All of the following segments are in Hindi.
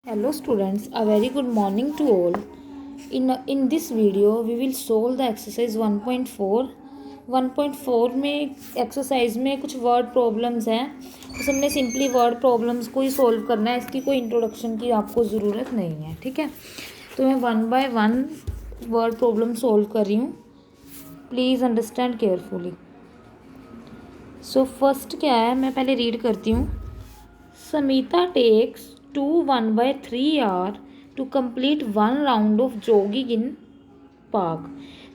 Hello students, a very good morning to all. In this video we will solve the exercise 1.4. 1.4 में एक्सरसाइज में कुछ वर्ड प्रॉब्लम्स हैं, तो हमने सिंपली वर्ड प्रॉब्लम्स को ही सॉल्व करना है। इसकी कोई इंट्रोडक्शन की आपको ज़रूरत नहीं है, ठीक है। तो मैं 1 बाय 1 वर्ड प्रॉब्लम सॉल्व कर रही हूँ, please understand carefully. So first क्या है, मैं पहले रीड करती हूँ। Samita takes 1/3 hour to complete 1 round of jogging in park।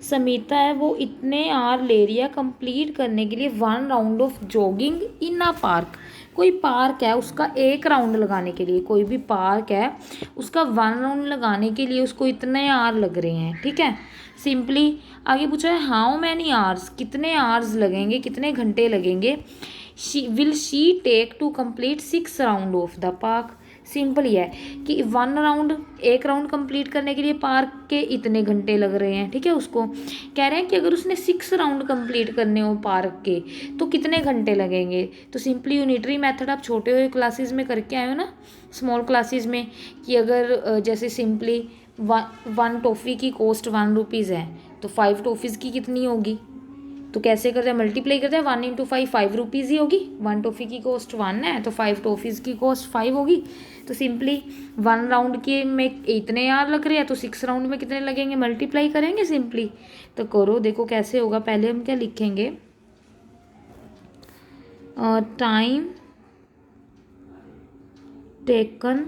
Samita है वो इतने आर ले रही है कंप्लीट करने के लिए 1 round of jogging in a park. कोई पार्क है, उसका एक राउंड लगाने के लिए, कोई भी पार्क है उसका 1 राउंड लगाने के लिए उसको इतने आर लग रहे हैं, ठीक है। सिंपली आगे पूछा है हाउ मैनी आवर्स, कितने आवर्स लगेंगे, कितने घंटे लगेंगे। She take to complete 6 round of the park. Simple ही है कि 1 राउंड, एक राउंड कंप्लीट करने के लिए पार्क के इतने घंटे लग रहे हैं, ठीक है। उसको कह रहे हैं कि अगर उसने 6 राउंड कंप्लीट करने हो पार्क के तो कितने घंटे लगेंगे। तो सिंपली यूनिटरी मेथड आप छोटे हुए क्लासेस में करके आए हो ना, स्मॉल क्लासेस में, कि अगर जैसे सिंपली 1 टॉफ़ी की कॉस्ट 1 रुपीज़ है तो 5 टॉफ़ीज़ की कितनी होगी। तो कैसे करते हैं, मल्टीप्लाई करते हैं। 1 × 5 5 रुपीज़ ही होगी। 1 टॉफ़ी की कॉस्ट 1 है तो 5 टॉफ़ीज़ की कॉस्ट 5 होगी। तो सिंपली 1 राउंड के में इतने यार लग रहे हैं तो 6 राउंड में कितने लगेंगे, मल्टीप्लाई करेंगे सिंपली। तो करो, देखो कैसे होगा। पहले हम क्या लिखेंगे, time taken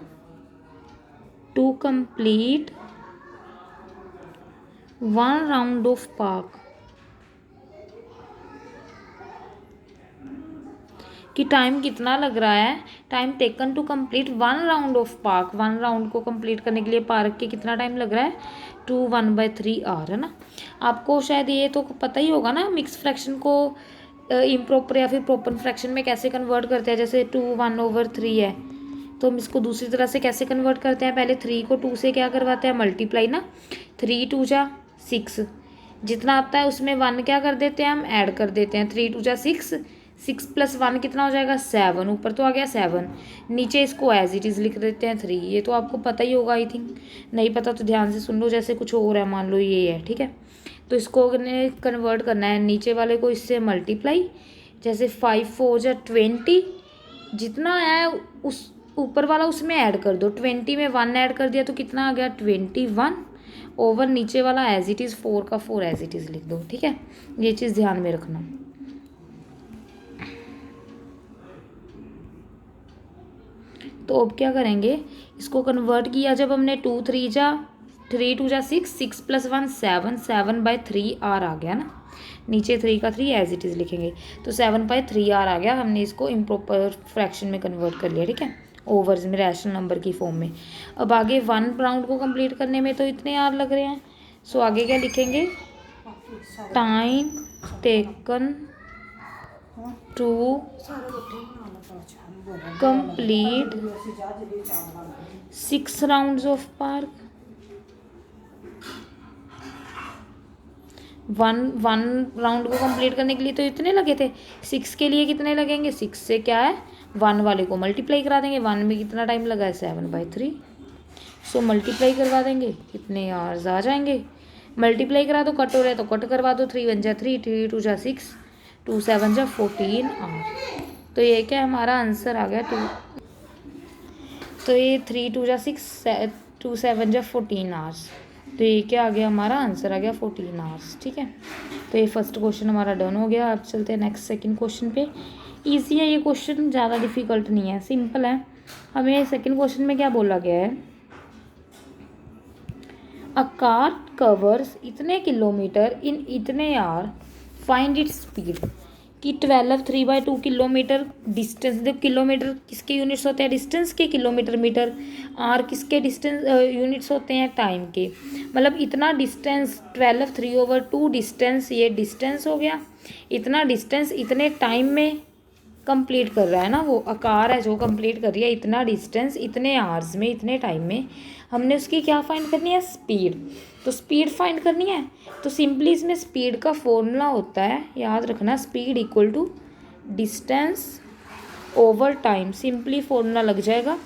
to complete 1 round of park, कि टाइम कितना लग रहा है। Time taken to complete 1 round of park, 1 round को कंप्लीट करने के लिए पार्क के कितना टाइम लग रहा है, 1/3 आवर, है ना। आपको शायद ये तो पता ही होगा ना, मिक्स फ्रैक्शन को इम्प्रॉपर या फिर प्रॉपर फ्रैक्शन में कैसे कन्वर्ट करते हैं। जैसे 1/3 है तो हम इसको दूसरी तरह से कैसे कन्वर्ट करते हैं, पहले 3 को 2 से क्या करवाते हैं, मल्टीप्लाई ना। 3 × 2 = 6, जितना आता है उसमें 1 क्या कर देते हैं, हम ऐड कर देते हैं। 3 × 2 = 6, 6 + 1 कितना हो जाएगा, 7। ऊपर तो आ गया 7, नीचे इसको एज इट इज़ लिख देते हैं 3। ये तो आपको पता ही होगा, आई थिंक। नहीं पता तो ध्यान से सुन लो। जैसे कुछ और है, मान लो ये है, ठीक है। तो इसको कन्वर्ट करना है, नीचे वाले को इससे मल्टीप्लाई। जैसे 5 × 4 = 20, जितना है उस ऊपर वाला उसमें ऐड कर दो। 20 में 1 ऐड कर दिया तो कितना आ गया, 21। ओवर नीचे वाला एज इट इज़ 4 का 4 एज इट इज़ लिख दो, ठीक है। ये चीज़ ध्यान में रखना। तो अब क्या करेंगे, इसको कन्वर्ट किया जब हमने, 2 × 3 = 3 × 2 = 6, 6 + 1 7, 7/3 आर आ गया ना। नीचे 3 का 3 एज इट इज़ लिखेंगे तो 7/3 आर आ गया। हमने इसको इम्प्रॉपर फ्रैक्शन में कन्वर्ट कर लिया, ठीक है, ओवर्स में, रैशनल नंबर की फॉर्म में। अब आगे 1 राउंड को कंप्लीट करने में तो इतने आर लग रहे हैं। सो आगे क्या लिखेंगे, time taken to complete 6 rounds of park. 1 round को कंप्लीट करने के लिए तो इतने लगे थे, 6 के लिए कितने लगेंगे, 6 से क्या है, 1 वाले को मल्टीप्लाई करा देंगे। 1 में कितना टाइम लगा है, 7/3। सो मल्टीप्लाई करवा देंगे, कितने आवर्स आ जाएंगे। मल्टीप्लाई करा दो, कट हो रहा है तो कट करवा दो। 3 × 1 = 3, 3 × 2 = 6, 2 × 7 = 14 आवर। तो ये क्या हमारा आंसर आ गया 2। तो ये 3 × 2 = 6, 2 × 7 = 14 आवर्स। तो ये क्या आ गया, हमारा आंसर आ गया 14 आवर्स, ठीक है। तो ये फर्स्ट क्वेश्चन हमारा डन हो गया। अब चलते हैं नेक्स्ट सेकंड क्वेश्चन पे। ईजी है ये क्वेश्चन, ज़्यादा डिफिकल्ट नहीं है, सिंपल है। हमें सेकंड क्वेश्चन में क्या बोला गया है, अ कार कवर्स इतने किलोमीटर इन इतने आवर, फाइंड इट्स स्पीड। कि 12 3/2 किलोमीटर डिस्टेंस, देखो किलोमीटर किसके यूनिट्स होते हैं, डिस्टेंस के, किलोमीटर मीटर। आर किसके डिस्टेंस यूनिट्स होते हैं, टाइम के। मतलब इतना डिस्टेंस 12 3/2 डिस्टेंस, ये डिस्टेंस हो गया। इतना डिस्टेंस इतने टाइम में कंप्लीट कर रहा है ना, वो आकार है जो कंप्लीट कर रही है इतना डिस्टेंस इतने आवर्स में, इतने टाइम में। हमने उसकी क्या फाइंड करनी है, स्पीड। तो स्पीड फाइंड करनी है तो सिंपली इसमें स्पीड का फॉर्मूला होता है, याद रखना, speed = distance over time. Simply formula लग जाएगा,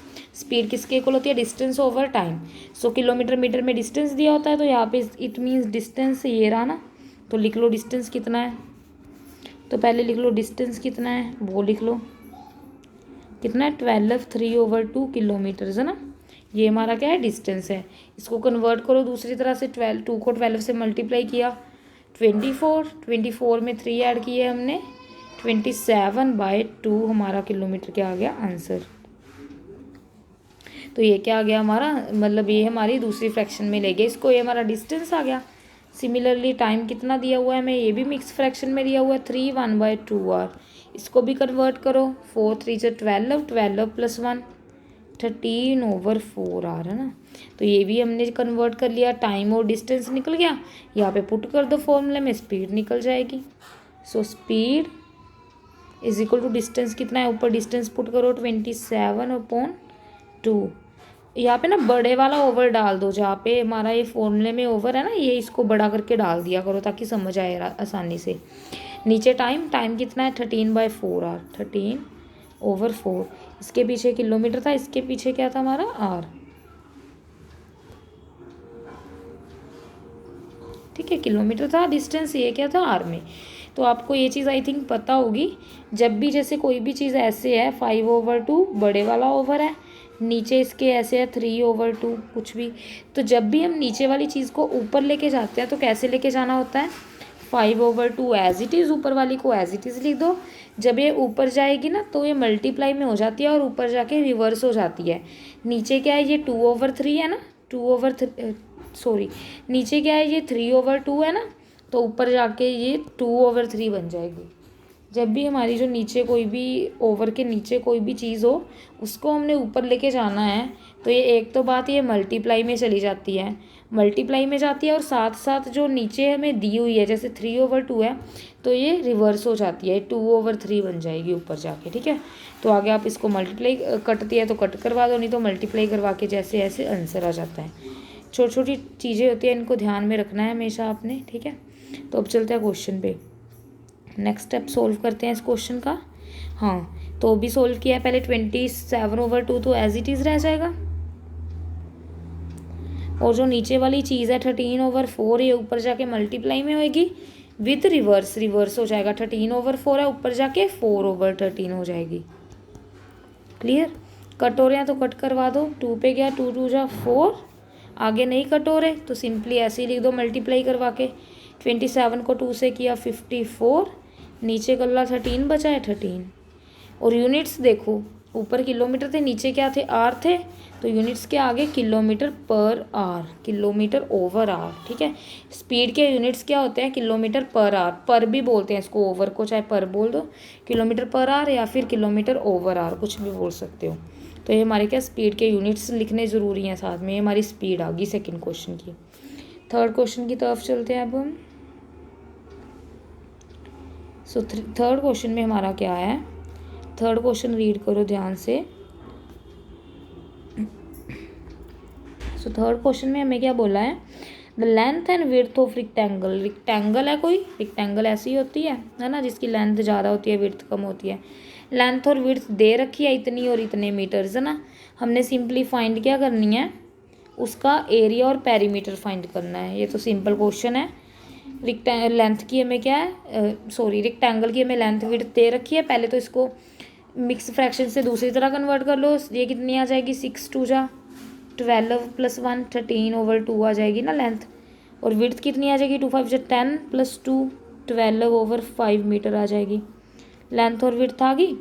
स्पीड किसके इक्वल होती है, डिस्टेंस ओवर टाइम। सो किलोमीटर मीटर में डिस्टेंस दिया होता है, तो यहाँ पे इट मीन्स डिस्टेंस ये रहा ना, तो लिख लो डिस्टेंस कितना है। तो पहले लिख लो डिस्टेंस कितना है, वो लिख लो कितना है, 12 3/2 किलोमीटर है ना। ये हमारा क्या है, डिस्टेंस है। इसको कन्वर्ट करो दूसरी तरह से, 2 को 12 से मल्टीप्लाई किया 24 में 3 ऐड किए हमने, 27/2 हमारा किलोमीटर क्या आ गया, आंसर। तो ये क्या आ गया हमारा, मतलब ये हमारी दूसरी फ्रैक्शन में ले गए इसको, ये हमारा डिस्टेंस आ गया। सिमिलरली टाइम कितना दिया हुआ है हमें, ये भी मिक्स फ्रैक्शन में दिया हुआ है 3 1/2 आवर। इसको भी कन्वर्ट करो, 4 3 से 12, 12 + 1 13/4 आवर है ना। तो ये भी हमने कन्वर्ट कर लिया, टाइम और डिस्टेंस निकल गया। यहाँ पे पुट कर दो फॉर्मूले में, स्पीड निकल जाएगी। So speed is equal to distance कितना है, ऊपर डिस्टेंस पुट करो 27/2। यहाँ पे ना बड़े वाला ओवर डाल दो, जहाँ पे हमारा ये फॉर्मूले में ओवर है ना, ये इसको बड़ा करके डाल दिया करो ताकि समझ आए आसानी से। नीचे टाइम कितना है, 13/4 आवर, 13/4। इसके पीछे किलोमीटर था, इसके पीछे क्या था हमारा, आर। ठीक है, किलोमीटर था, डिस्टेंस ये क्या था, आर में। तो आपको ये चीज़ आई थिंक पता होगी, जब भी जैसे कोई भी चीज़ ऐसे है 5/2 बड़े वाला ओवर है, नीचे इसके ऐसे है 3/2 कुछ भी, तो जब भी हम नीचे वाली चीज़ को ऊपर लेके जाते हैं तो कैसे लेके जाना होता है, 5/2 एज इट इज़, ऊपर वाली को एज इट इज़ लिख दो। जब ये ऊपर जाएगी ना तो ये मल्टीप्लाई में हो जाती है और ऊपर जाके रिवर्स हो जाती है। नीचे क्या है, ये 2/3 है ना, नीचे क्या है, ये 3/2 है ना, तो ऊपर जाके ये 2/3 बन जाएगी। जब भी हमारी जो नीचे कोई भी ओवर के नीचे कोई भी चीज़ हो, उसको हमने ऊपर लेके जाना है, तो ये एक तो बात ये मल्टीप्लाई में चली जाती है, और साथ साथ जो नीचे हमें दी हुई है जैसे 3/2 है, तो ये रिवर्स हो जाती है, 2/3 बन जाएगी ऊपर जाके। ठीक है, तो आगे आप इसको मल्टीप्लाई कटती है तो कट करवा दो, नहीं तो मल्टीप्लाई करवा के जैसे ऐसे आंसर आ जाता है। छोटी छोटी चीज़ें होती हैं, इनको ध्यान में रखना है हमेशा आपने। ठीक है, तो अब चलते हैं क्वेश्चन पे, नेक्स्ट स्टेप सोल्व करते हैं इस क्वेश्चन का। हाँ, तो भी सोल्व किया है, पहले 27/2 तो एज इट इज़ रह जाएगा, और जो नीचे वाली चीज़ है 13/4, ये ऊपर जाके मल्टीप्लाई में होएगी विद रिवर्स हो जाएगा, 13/4 है, ऊपर जाके 4/13 हो जाएगी। क्लियर, कट हो रहे हैं तो कट करवा दो, 2 पे गया, 2 2 जा 4, आगे नहीं कट हो रहे तो सिंपली ऐसे ही लिख दो मल्टीप्लाई करवा के। 27 को 2 से किया 54, नीचे कल्ला 13 बचा है 13। और यूनिट्स देखो, ऊपर किलोमीटर थे, नीचे क्या थे, आर थे, तो यूनिट्स के आगे kilometre per hour, kilometre over our. ठीक है, स्पीड के यूनिट्स क्या होते हैं, किलोमीटर पर आवर, पर भी बोलते हैं इसको, ओवर को चाहे पर बोल दो, किलोमीटर पर आवर या फिर किलोमीटर ओवर आवर, कुछ भी बोल सकते हो। तो ये हमारे क्या स्पीड के यूनिट्स लिखने ज़रूरी हैं साथ में। ये हमारी स्पीड आ गई सेकेंड क्वेश्चन की। थर्ड क्वेश्चन की तरफ चलते हैं अब हम। सो थर्ड क्वेश्चन में हमारा क्या है, थर्ड क्वेश्चन रीड करो ध्यान से। सो थर्ड क्वेश्चन में हमें क्या बोला है, the length and width of rectangle. Rectangle है कोई, रिक्टेंगल ऐसी होती है ना, जिसकी लेंथ ज़्यादा होती है विड्थ कम होती है। लेंथ और विड्थ दे रखी है इतनी और इतने मीटर्स है ना, हमने सिंपली फाइंड क्या करनी है, उसका एरिया और पेरीमीटर फाइंड करना है। ये तो सिंपल क्वेश्चन है। लेंथ की हमें क्या है, रिक्टेंगल की हमें लेंथ विड्थ दे रखी है। पहले तो इसको मिक्स फ्रैक्शन से दूसरी तरह कन्वर्ट कर लो, ये कितनी आ जाएगी, 6 2 जा 12 + 1 13/2 आ जाएगी ना लेंथ। और विड्थ कितनी आ जाएगी, 2 5 जा 10 + 2 12/5 मीटर आ जाएगी। लेंथ और विड्थ आ गई,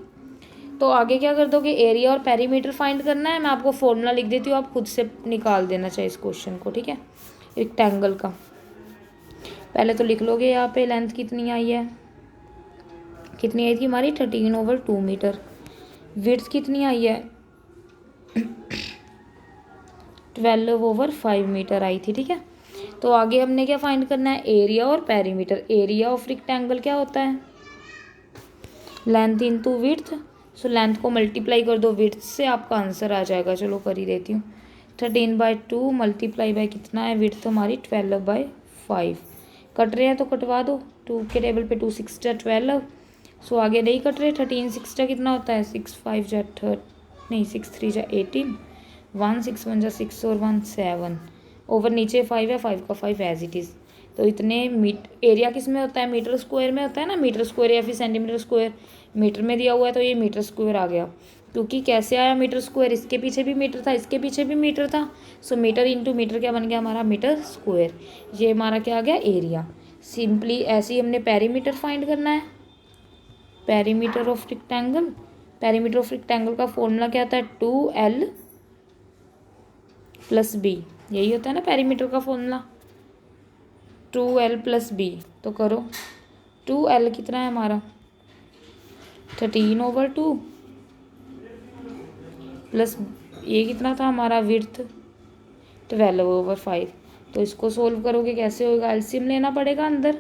तो आगे क्या कर दोगे, एरिया और पेरीमीटर फाइंड करना है। मैं आपको फॉर्मूला लिख देती हूँ, आप खुद से निकाल देना चाहिए इस क्वेश्चन को। ठीक है, रेक्टेंगल का पहले तो लिख लोगे, यहाँ पे लेंथ कितनी आई है, कितनी आई थी हमारी 13/2 मीटर। विड्थ कितनी आई है 12/5 मीटर आई थी। ठीक है, तो आगे हमने क्या फाइंड करना है, एरिया और पेरीमीटर। एरिया ऑफ रेक्टेंगल क्या होता है, length into width. So length को मल्टीप्लाई कर दो विड्थ से, आपका आंसर आ जाएगा। चलो कर ही देती हूँ, 13/2 मल्टीप्लाई बाय कितना है, विड्थ हमारी 12/5। कट रहे हैं तो कटवा दो, 2 के टेबल पे 2 6 जा 12। सो आगे नहीं कट रहे, 13 6 जा कितना होता है, 6 5 जा 6 3 जा 18, 1 6 1 जा 6 और 1 7 ओवर नीचे 5 है, 5 का 5 एज इट इज़। तो इतने एरिया किस में होता है, मीटर स्क्वायर में होता है ना, मीटर स्क्वायर या फिर सेंटीमीटर स्क्वायर। मीटर में दिया हुआ है तो ये मीटर स्क्वायर आ गया, क्योंकि कैसे आया मीटर स्क्वायर, इसके पीछे भी मीटर था, इसके पीछे भी मीटर था। सो मीटर इंटू मीटर क्या बन गया हमारा, मीटर स्क्वायर। ये हमारा क्या आ गया, एरिया। सिंपली ऐसे ही हमने पेरीमीटर फाइंड करना है, perimeter of rectangle. Perimeter of rectangle का फॉर्मूला क्या होता है, 2L + B। यही होता है ना पेरीमीटर का फॉर्मूला, 2L + B। तो करो, 2L कितना है हमारा 13/2 प्लस ये कितना था हमारा विड्थ 12/5। तो इसको सोल्व करोगे कैसे होगा, एलसीएम लेना पड़ेगा अंदर।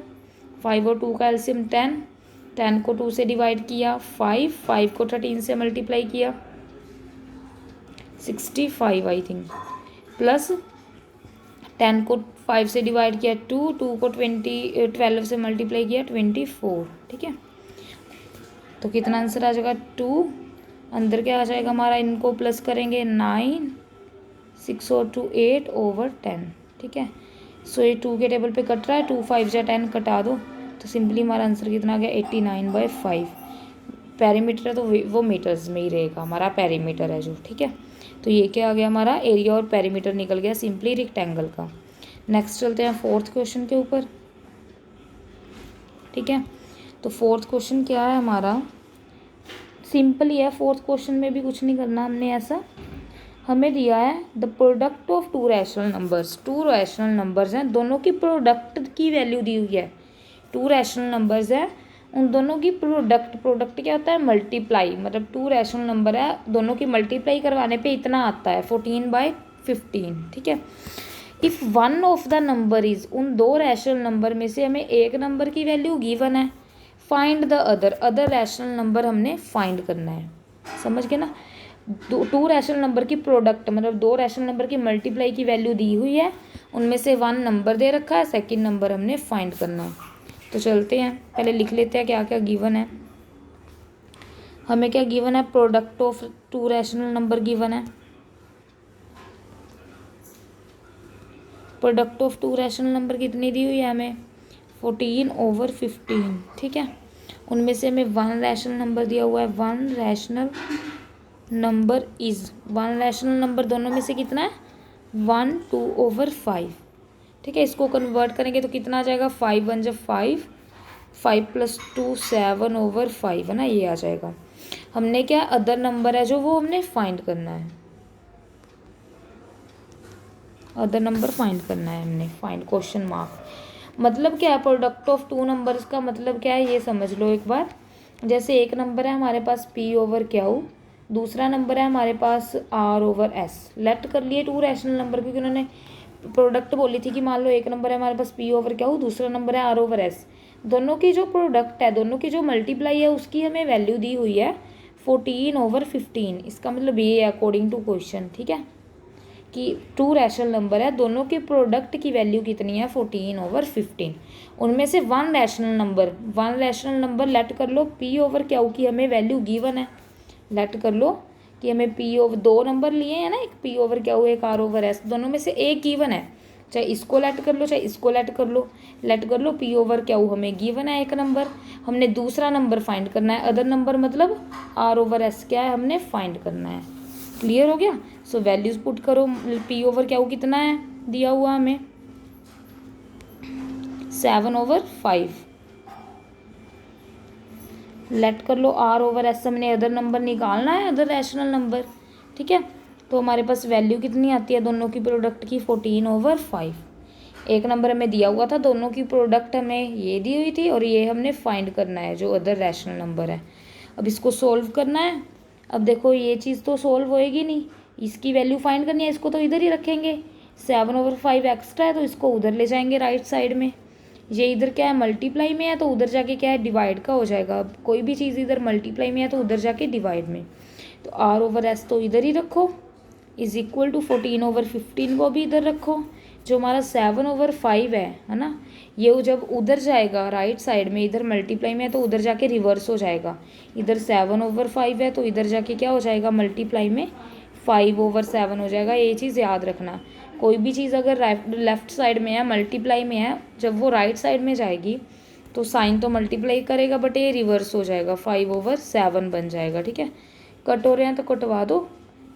5 और 2 का एलसीएम 10, 10 को 2 से डिवाइड किया 5, 5 को 13 से मल्टीप्लाई किया 65 आई थिंक, प्लस 10 को 5 से डिवाइड किया 2, 2 को 12 से मल्टीप्लाई किया 24। ठीक है, तो कितना आंसर आ जाएगा 2। अंदर क्या आ जाएगा हमारा, इनको प्लस करेंगे 9, 6 और 2 8/10। ठीक है, सो ये 2 के टेबल पे कट रहा है, 2 5 जा 10 कटा दो, तो सिंपली हमारा आंसर कितना आ गया 89/5। पेरीमीटर है तो वो मीटर्स में ही रहेगा, हमारा पेरीमीटर है जो। ठीक है, तो ये क्या आ गया हमारा, एरिया और पेरीमीटर निकल गया सिंपली रेक्टेंगल का। नेक्स्ट चलते हैं 4th क्वेश्चन के ऊपर। ठीक है, तो 4th क्वेश्चन क्या है हमारा, सिंपल ही है। 4th क्वेश्चन में भी कुछ नहीं करना हमने ऐसा। हमें दिया है the product of 2 rational numbers. 2 rational numbers हैं, दोनों की प्रोडक्ट की वैल्यू दी हुई है। 2 रैशनल नंबर्स है, उन दोनों की प्रोडक्ट क्या होता है, मल्टीप्लाई। मतलब 2 रैशनल नंबर है, दोनों की मल्टीप्लाई करवाने पे इतना आता है 14/15। ठीक है, if one of the number is, उन 2 रैशनल नंबर में से हमें एक नंबर की वैल्यू गिवन है, find the other rational number हमने फाइंड करना है। समझ गए ना, 2 रैशनल नंबर की प्रोडक्ट मतलब 2 रैशनल नंबर की मल्टीप्लाई की वैल्यू दी हुई है, उनमें से 1 नंबर दे रखा है, सेकंड नंबर हमने फाइंड करना है। तो चलते हैं, पहले लिख लेते हैं क्या क्या गिवन है। हमें क्या गिवन है, product of 2 rational number given है। प्रोडक्ट ऑफ 2 रैशनल नंबर कितनी दी हुई है हमें, 14/15। ठीक है, उनमें से हमें 1 रैशनल नंबर दिया हुआ है, 1 rational number is, 1 rational number दोनों में से कितना है 1 2/5। ठीक है, इसको कन्वर्ट करेंगे तो कितना आ जाएगा, 5 1 जब 5, 5 + 2 7/5 है ना, ये आ जाएगा। हमने क्या अदर नंबर है जो वो हमने फाइंड करना है, अदर नंबर फाइंड करना है हमने, फाइंड क्वेश्चन मार्क। मतलब क्या है प्रोडक्ट ऑफ 2 नंबर्स का मतलब क्या है, ये समझ लो एक बार। जैसे एक नंबर है हमारे पास P/Q, दूसरा नंबर है हमारे पास R/S। लेट कर लिए 2 रैशनल नंबर, क्योंकि उन्होंने प्रोडक्ट बोली थी कि मान लो एक नंबर है हमारे पास P/Q, दूसरा नंबर है R/S। दोनों की जो प्रोडक्ट है, दोनों की जो मल्टीप्लाई है, उसकी हमें वैल्यू दी हुई है 14/15। इसका मतलब ये है अकॉर्डिंग टू क्वेश्चन। ठीक है, कि 2 रैशनल नंबर है, दोनों के प्रोडक्ट की वैल्यू कितनी है 14/15। उनमें से 1 रैशनल नंबर लेट कर लो P/Q की हमें वैल्यू गिवन है। लेट कर लो कि हमें 2 नंबर लिए हैं ना, एक P/Q एक R/S, दोनों में से एक गिवन है। चाहे इसको लेट कर लो चाहे इसको लेट कर लो, लेट कर लो P/Q हमें गिवन है एक नंबर, हमने दूसरा नंबर फाइंड करना है, अदर नंबर मतलब R/S क्या है हमने फाइंड करना है। क्लियर हो गया। सो वैल्यूज पुट करो, P/Q कितना है दिया हुआ हमें 7/5। लेट कर लो R/S, हमने अदर नंबर निकालना है, अदर रैशनल नंबर। ठीक है, तो हमारे पास वैल्यू कितनी आती है दोनों की प्रोडक्ट की 14/5। एक नंबर हमें दिया हुआ था, दोनों की प्रोडक्ट हमें ये दी हुई थी और ये हमने फाइंड करना है जो अदर रैशनल नंबर है। अब इसको सोल्व करना है। अब देखो ये चीज़ तो सोल्व होएगी नहीं, इसकी वैल्यू फाइंड करनी है, इसको तो इधर ही रखेंगे। 7/5 एक्स्ट्रा है तो इसको उधर ले जाएंगे राइट साइड में। ये इधर क्या है मल्टीप्लाई में है तो उधर जाके क्या है डिवाइड का हो जाएगा। अब कोई भी चीज़ इधर मल्टीप्लाई में है तो उधर जाके डिवाइड में। तो R/S तो इधर ही रखो, इज इक्वल टू 14/15 को भी इधर रखो। जो हमारा 7/5 है ना, ये जब उधर जाएगा राइट साइड में, इधर मल्टीप्लाई में है तो उधर जाके रिवर्स हो जाएगा। इधर 7/5 है तो इधर जाके क्या हो जाएगा मल्टीप्लाई में 5/7 हो जाएगा। ये चीज़ याद रखना, कोई भी चीज़ अगर लेफ्ट साइड में है, मल्टीप्लाई में है, जब वो राइट साइड में जाएगी तो साइन तो मल्टीप्लाई करेगा बट ये रिवर्स हो जाएगा, 5/7 बन जाएगा। ठीक है, कट हो रहे हैं तो कटवा दो।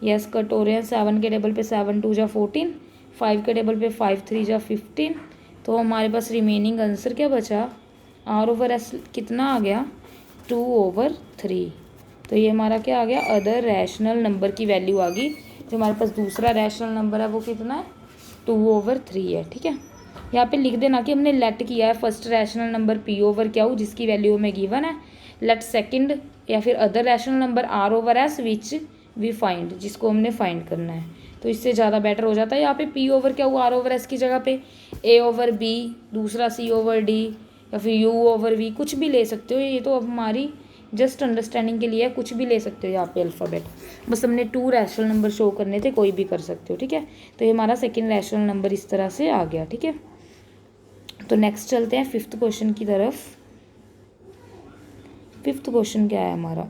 यस, कट हो रहे हैं। 7 के टेबल पे 7 2 जा 14, 5 के टेबल पे 5 3 जा 15। तो हमारे पास रिमेनिंग आंसर क्या बचा, R/S कितना आ गया, 2/3। तो ये हमारा क्या आ गया, अदर रैशनल नंबर की वैल्यू आ गई। जो हमारे पास दूसरा रैशनल नंबर है वो कितना है, 2/3 है। ठीक है, यहाँ पे लिख देना कि हमने लेट किया है फर्स्ट रैशनल नंबर P/Q जिसकी वैल्यू हमें गिवन है, लेट सेकंड या फिर other rational number R/S which we find, जिसको हमने फाइंड करना है। तो इससे ज़्यादा बेटर हो जाता है। यहाँ पे P/Q R/S की जगह पे A/B, दूसरा C/D या फिर U/V कुछ भी ले सकते हो। ये तो अब हमारी जस्ट अंडरस्टैंडिंग के लिए कुछ भी ले सकते हो यहाँ पे अल्फ़ाबेट। बस हमने 2 रैशनल नंबर शो करने थे, कोई भी कर सकते हो। ठीक है, तो ये हमारा सेकंड रैशनल नंबर इस तरह से आ गया। ठीक है, तो नेक्स्ट चलते हैं 5th क्वेश्चन की तरफ। 5th क्वेश्चन क्या है हमारा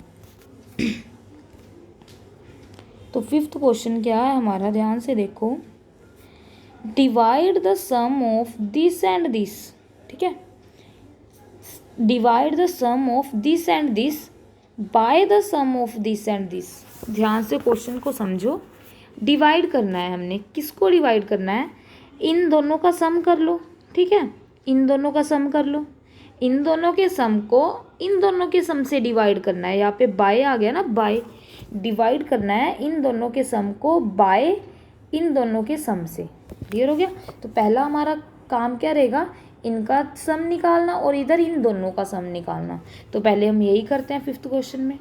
तो 5th क्वेश्चन क्या है हमारा, ध्यान से देखो। Divide the sum of this and this. ठीक है, divide the sum of this and this by the sum of this and this. ध्यान से क्वेश्चन को समझो। डिवाइड करना है हमने, किसको डिवाइड करना है, इन दोनों का सम कर लो। ठीक है, इन दोनों का सम कर लो। इन दोनों के सम को इन दोनों के सम से डिवाइड करना है। यहाँ पे बाय आ गया ना, बाय डिवाइड करना है इन दोनों के सम को बाय इन दोनों के सम से। क्लियर हो गया। तो पहला हमारा काम क्या रहेगा, इनका सम निकालना और इधर इन दोनों का सम निकालना। तो पहले हम यही करते हैं 5th क्वेश्चन में।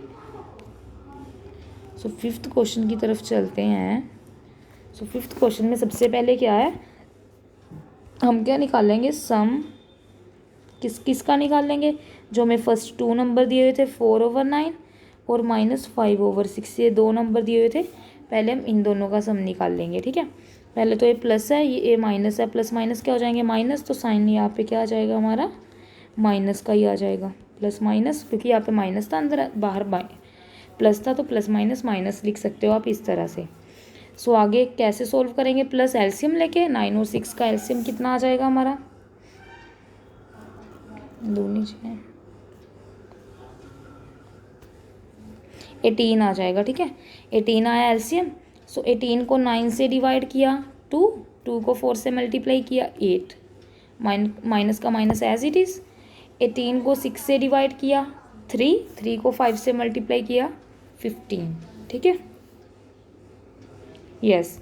सो 5th क्वेश्चन की तरफ चलते हैं। सो 5th क्वेश्चन में सबसे पहले क्या है, हम क्या निकालेंगे, सम किसका निकालेंगे, जो हमें फर्स्ट 2 नंबर दिए हुए थे 4/9 और -5/6, ये 2 नंबर दिए हुए थे। पहले हम इन दोनों का सम निकाल लेंगे। ठीक है, पहले तो ये प्लस है, ये माइनस है, प्लस माइनस क्या हो जाएंगे, माइनस। तो साइन यहाँ पे क्या आ जाएगा हमारा, माइनस का ही आ जाएगा, प्लस माइनस, क्योंकि यहाँ पे माइनस था, अंदर बाहर प्लस था, तो प्लस माइनस माइनस लिख सकते हो आप इस तरह से। सो आगे कैसे सोल्व करेंगे, प्लस एलसीएम लेके 9 और 6 का एलसीएम कितना आ जाएगा हमारा, 2 नीचे 18 आ जाएगा। ठीक है, 18 आया एलसीएम। सो 18 को 9 से डिवाइड किया 2 को 4 से मल्टीप्लाई किया 8, माइनस का माइनस एज इट इज़। 18 को 6 से डिवाइड किया 3 को 5 से मल्टीप्लाई किया 15। ठीक है, यस।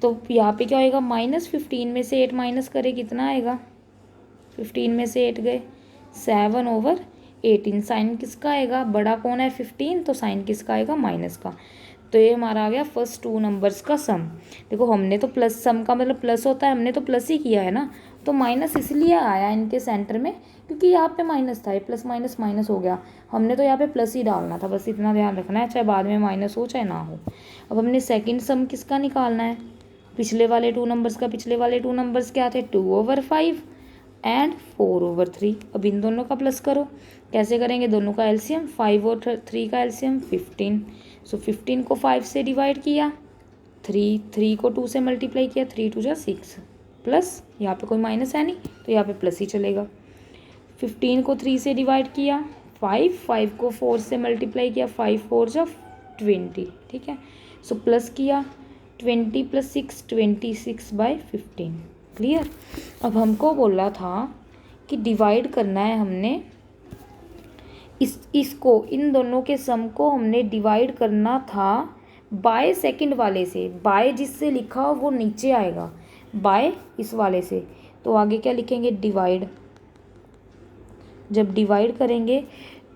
तो यहाँ पे क्या होएगा, -15 में से 8 माइनस करे कितना आएगा, 15 में से 8 गए 7/18। साइन किसका आएगा, बड़ा कौन है 15, तो साइन किसका आएगा, माइनस का। तो ये हमारा आ गया फर्स्ट 2 नंबर्स का सम। देखो हमने तो प्लस, सम का मतलब प्लस होता है, हमने तो प्लस ही किया है ना, तो माइनस इसलिए आया इनके सेंटर में क्योंकि यहाँ पे माइनस था, ये प्लस माइनस माइनस हो गया। हमने तो यहाँ पे प्लस ही डालना था, बस इतना ध्यान रखना है, चाहे बाद में माइनस हो चाहे ना हो। अब हमने सेकेंड सम किसका निकालना है, पिछले वाले 2 नंबर्स का। पिछले वाले 2 नंबर्स क्या थे, 2/5 एंड 4/3। अब इन दोनों का प्लस करो, कैसे करेंगे, दोनों का एलसीएम, 5 और 3 का एलसीएम 15। सो 15 को 5 से डिवाइड किया, 3 को 2 से मल्टीप्लाई किया, 3 2 जा 6, प्लस यहाँ पे कोई माइनस है नहीं तो यहाँ पे प्लस ही चलेगा। 15 को 3 से डिवाइड किया 5 को 4 से मल्टीप्लाई किया, 5 4 जा 20। ठीक है, सो प्लस किया 20 + 6 26/15। क्लियर। अब हमको बोला था कि डिवाइड करना है हमने इसको, इन दोनों के सम को हमने डिवाइड करना था बाय सेकंड वाले से। बाय जिससे लिखा हो वो नीचे आएगा, बाय इस वाले से। तो आगे क्या लिखेंगे, डिवाइड। जब डिवाइड करेंगे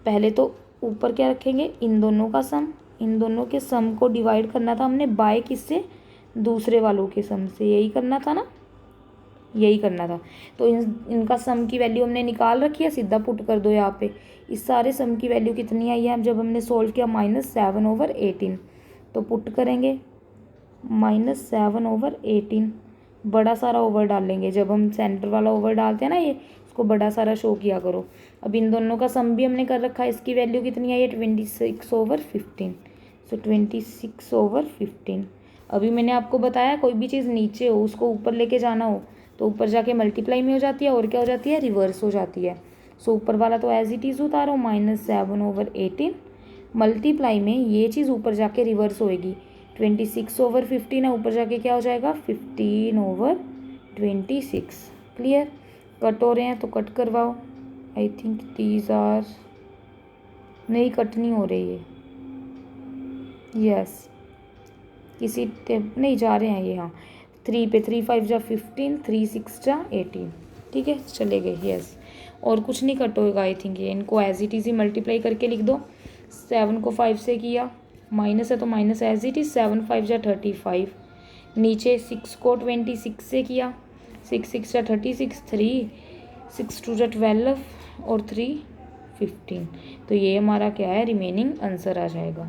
पहले तो ऊपर क्या रखेंगे, इन दोनों का सम। इन दोनों के सम को डिवाइड करना था हमने बाय किससे, दूसरे वालों के सम से। यही करना था ना, यही करना था। तो इनका सम की वैल्यू हमने निकाल रखी है, सीधा पुट कर दो यहाँ पे। इस सारे सम की वैल्यू कितनी आई है, जब हमने सोल्व किया -7/18। तो पुट करेंगे -7/18, बड़ा सारा ओवर डालेंगे। जब हम सेंटर वाला ओवर डालते हैं ना, ये इसको बड़ा सारा शो किया करो। अब इन दोनों का सम भी हमने कर रखा है, इसकी वैल्यू कितनी आई है 26/15। सो 26/15। अभी मैंने आपको बताया कोई भी चीज़ नीचे हो उसको ऊपर लेके जाना हो तो ऊपर जाके मल्टीप्लाई में हो जाती है और क्या हो जाती है, रिवर्स हो जाती है। सो ऊपर वाला तो एज इट इज़ उतारो, -7/18। मल्टीप्लाई में ये चीज़ ऊपर जाके रिवर्स होएगी, 26/15 है, ऊपर जाके क्या हो जाएगा, 15/26। क्लियर। कट हो रहे हैं तो कट करवाओ। आई थिंक दीज आर, नहीं कट नहीं हो रही है, यस किसी नहीं जा रहे हैं ये, हाँ 3 पे 3 5 जा 15, 3 6 जा 18, ठीक है चले गए, यस। और कुछ नहीं कट होएगा आई थिंक ये, इनको एज इट इज़ ही मल्टीप्लाई करके लिख दो। 7 को 5 से किया, माइनस है तो माइनस एज इट इज़, 7 5 जा 35। नीचे 6 को 26 से किया, 6 6 जा 36, 3 6 2 जा 12 और 3 15। तो ये हमारा क्या है, रिमेनिंग आंसर आ जाएगा।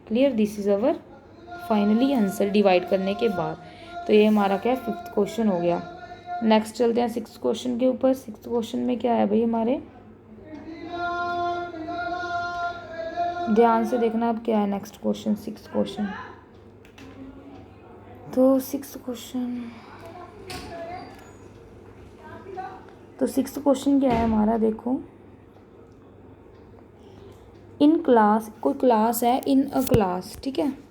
Clear, this is our finally answer divide करने के बाद। तो ये हमारा क्या है, 5th क्वेश्चन हो गया। नेक्स्ट चलते हैं 6th क्वेश्चन के ऊपर। 6th क्वेश्चन में क्या है भाई हमारे, ध्यान से देखना अब क्या है नेक्स्ट क्वेश्चन, 6th क्वेश्चन। तो 6th क्वेश्चन, तो 6th क्वेश्चन क्या है हमारा, देखो इन क्लास, कोई क्लास है, इन अ क्लास, ठीक है,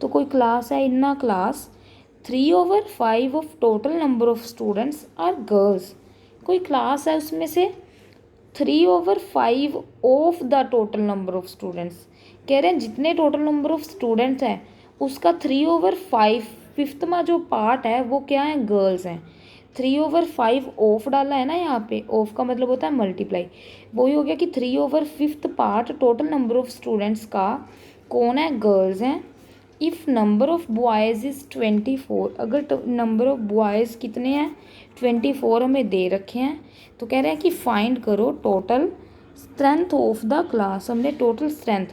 तो कोई क्लास है, in a class 3/5 of total number of students are girls. कोई क्लास है उसमें से 3/5 of the total number of students, कह रहे हैं जितने टोटल नंबर ऑफ स्टूडेंट्स हैं उसका 3/5 फिफ्थ में जो पार्ट है वो क्या है, गर्ल्स हैं। 3/5 ऑफ डाला है ना यहाँ पे, ऑफ का मतलब होता है मल्टीप्लाई, वही हो गया कि 3/5 part total number of students का कौन है, गर्ल्स हैं। If number of boys is 24, अगर नंबर ऑफ बॉयज़ कितने हैं, 24 हमें दे रखे हैं, तो कह रहे हैं कि फाइंड करो total strength of the class. हमने टोटल स्ट्रेंथ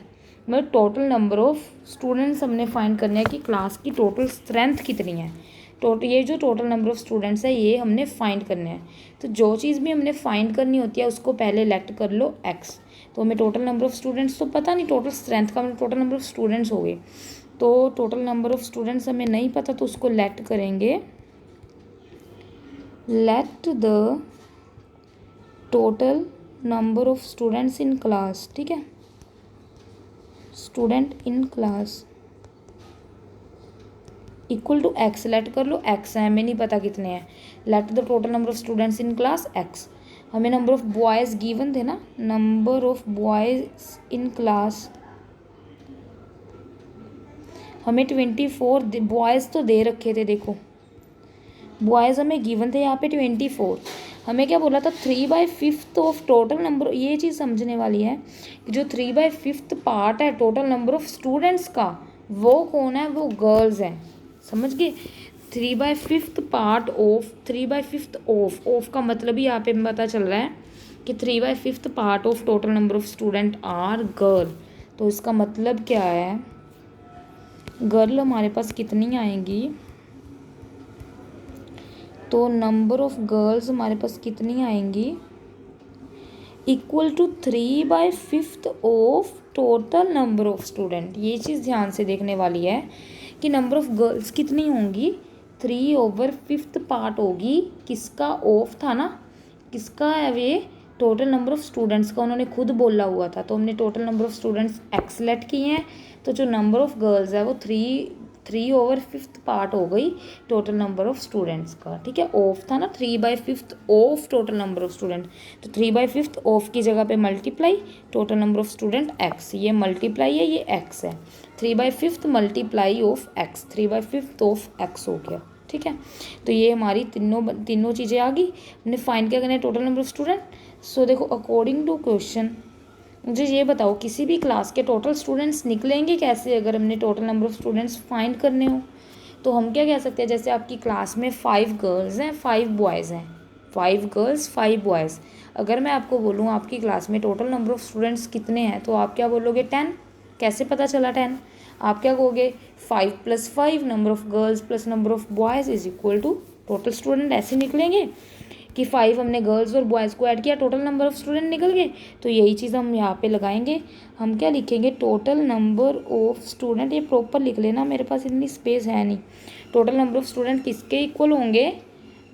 मतलब टोटल नंबर ऑफ स्टूडेंट्स हमने फाइंड करना है कि क्लास की टोटल स्ट्रेंथ कितनी है। टोटल ये जो टोटल नंबर ऑफ स्टूडेंट्स है ये हमने फाइंड करने हैं। तो जो चीज़ भी हमने फाइंड करनी होती है उसको पहले लेट कर लो x। तो हमें टोटल नंबर ऑफ स्टूडेंट्स तो पता नहीं, टोटल स्ट्रेंथ का मतलब टोटल नंबर ऑफ स्टूडेंट्स हो गए, तो टोटल नंबर ऑफ स्टूडेंट्स हमें नहीं पता तो उसको लेट करेंगे, let the total number of students in class, ठीक है, student in class equal to x, let कर लो एक्स है, हमें नहीं पता कितने हैं, let the total number of students in class x. हमें नंबर ऑफ बॉयज़ गिवन थे ना, number of boys in class हमें 24 बॉयज़ तो दे रखे थे, देखो बॉयज़ हमें गिवन थे यहाँ पे 24। हमें क्या बोला था, 3/5 ऑफ टोटल नंबर, ये चीज़ समझने वाली है कि जो 3/5 पार्ट है टोटल नंबर ऑफ स्टूडेंट्स का वो कौन है, वो गर्ल्स हैं, समझ गए। 3/5 पार्ट ऑफ 3/5 ऑफ का मतलब ही यहाँ पे पता चल रहा है कि 3/5 part of total number of student are girl. तो इसका मतलब क्या है, गर्ल हमारे पास कितनी आएंगी, तो नंबर ऑफ गर्ल्स हमारे पास कितनी आएंगी, equal to 3/5 of total number of student. ये चीज़ ध्यान से देखने वाली है कि नंबर ऑफ गर्ल्स कितनी होंगी, 3/5 पार्ट होगी किसका, ऑफ था ना, किसका है वे, टोटल नंबर ऑफ स्टूडेंट्स का, उन्होंने खुद बोला हुआ था, तो हमने total number of students x let किए हैं, तो जो नंबर ऑफ गर्ल्स है वो 3/5 पार्ट हो गई टोटल नंबर ऑफ स्टूडेंट्स का, ठीक है। ऑफ था ना, 3/5 of total number of student, तो 3/5 ऑफ की जगह पे multiply total number of student x, ये मल्टीप्लाई है, ये एक्स है, 3/5 multiply of x, 3/5 of x हो गया, ठीक है। तो ये हमारी तीनों चीज़ें आ गई। हमने फाइंड क्या करना है, टोटल नंबर ऑफ स्टूडेंट। सो देखो अकॉर्डिंग टू क्वेश्चन मुझे ये बताओ किसी भी क्लास के टोटल स्टूडेंट्स निकलेंगे कैसे, अगर हमने total number of students find करने हो। तो हम क्या कह सकते हैं, जैसे आपकी क्लास में 5 गर्ल्स हैं 5 बॉयज़ हैं, 5 गर्ल्स 5 बॉयज़। अगर मैं आपको बोलूँ आपकी क्लास में टोटल नंबर ऑफ स्टूडेंट्स कितने हैं, तो आप क्या बोलोगे, 10। कैसे पता चला 10, आप क्या कहोगे, 5 + 5 number of girls plus number of boys is equal to total student, ऐसे निकलेंगे कि 5 हमने गर्ल्स और बॉयज़ को ऐड किया, टोटल नंबर ऑफ़ स्टूडेंट निकल गए। तो यही चीज़ हम यहाँ पे लगाएंगे। हम क्या लिखेंगे, टोटल नंबर ऑफ़ स्टूडेंट, ये प्रॉपर लिख लेना, मेरे पास इतनी स्पेस है नहीं। टोटल नंबर ऑफ़ स्टूडेंट किसके इक्वल होंगे,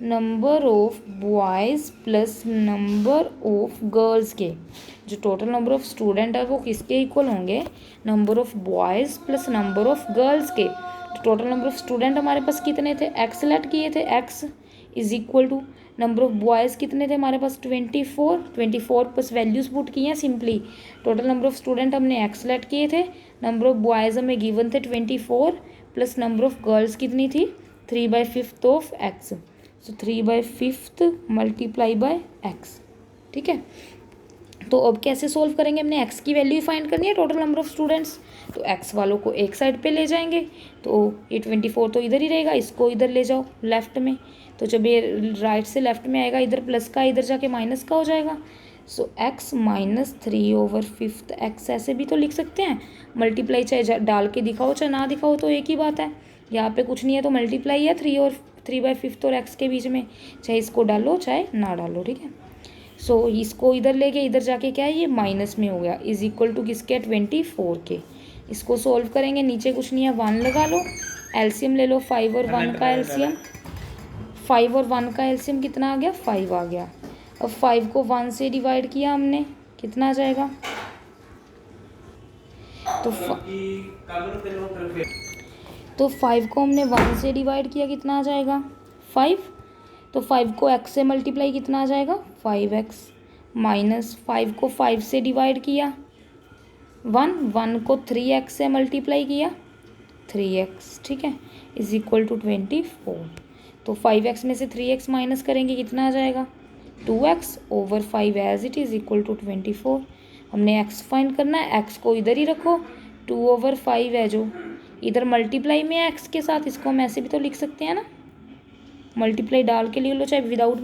number of boys plus number of girls के। जो टोटल नंबर ऑफ़ स्टूडेंट है वो किसके इक्वल होंगे, number of boys plus number of girls के। टोटल नंबर ऑफ़ स्टूडेंट हमारे पास कितने थे, एक्स सेलेक्ट किए थे, x is equal to number of boys कितने थे हमारे पास 24 प्लस वैल्यूज़ पुट किए हैं simply. Total number of student हमने एक्स सेलेक्ट किए थे, नंबर ऑफ़ बॉयज़ हमें गिवन थे 24 प्लस नंबर ऑफ़ गर्ल्स कितनी थी 3/5 of x. So 3/5 multiply by x. ठीक है, तो अब कैसे सोल्व करेंगे, हमने x की वैल्यू फाइंड करनी है टोटल नंबर ऑफ़ स्टूडेंट्स। तो x वालों को एक साइड पे ले जाएंगे, तो ये 24 तो इधर ही रहेगा, इसको इधर ले जाओ लेफ्ट में। तो जब ये राइट से लेफ्ट में आएगा, इधर प्लस का इधर जाके माइनस का हो जाएगा। सो x -3/5 x ऐसे भी तो लिख सकते हैं। मल्टीप्लाई चाहे डाल के दिखाओ चाहे ना दिखाओ तो एक ही बात है। यहाँ पे कुछ नहीं है तो मल्टीप्लाई है 3/5 और x के बीच में, चाहे इसको डालो चाहे ना डालो। ठीक है, सो इसको इधर ले गए, इधर जाके क्या है ये माइनस में हो गया, इज इक्वल टू किसके 24 के। इसको सोल्व करेंगे, नीचे कुछ नहीं है 1 लगा लो, एलसीएम ले लो 5 और 1 का एलसीएम। 5 और 1 का एलसीएम कितना आ गया, 5 आ गया। अब 5 को 1 से डिवाइड किया हमने, कितना आ जाएगा, तो 5 को हमने 1 से डिवाइड किया, कितना आ जाएगा 5। तो 5 को x से मल्टीप्लाई कितना आ जाएगा 5x, माइनस 5 को 5 से डिवाइड किया 1 को 3x से मल्टीप्लाई किया 3x। ठीक है, इज इक्वल टू 24। तो 5x में से 3x माइनस करेंगे, कितना आ जाएगा 2x over 5 as it is equal to 24। हमने x फाइंड करना है, x को इधर ही रखो, 2/5 है जो इधर मल्टीप्लाई में है x के साथ, इसको हम ऐसे भी तो लिख सकते हैं ना, मल्टीप्लाई डाल के लिख लो चाहे विदाउट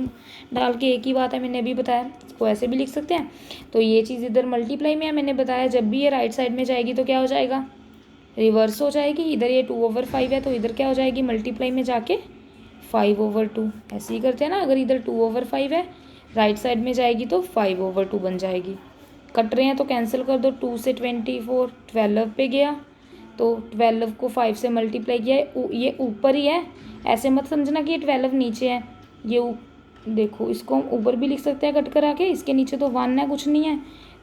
डाल के, एक ही बात है, मैंने अभी बताया, इसको ऐसे भी लिख सकते हैं। तो ये चीज़ इधर मल्टीप्लाई में है, मैंने बताया जब भी ये राइट साइड में जाएगी तो क्या हो जाएगा, रिवर्स हो जाएगी। इधर ये 2/5 है तो इधर क्या हो जाएगी, मल्टीप्लाई में जाके 5/2। ऐसे ही करते हैं ना, अगर इधर 2/5 है राइट साइड में जाएगी तो 5/2 बन जाएगी। कट रहे हैं तो कैंसिल कर दो, 2 से 24 12 पे गया, तो 12 को 5 से मल्टीप्लाई किया है, ये ऊपर ही है, ऐसे मत समझना कि ये 12 नीचे है, ये देखो इसको हम ऊपर भी लिख सकते हैं कट करा के, इसके नीचे तो 1 है कुछ नहीं है,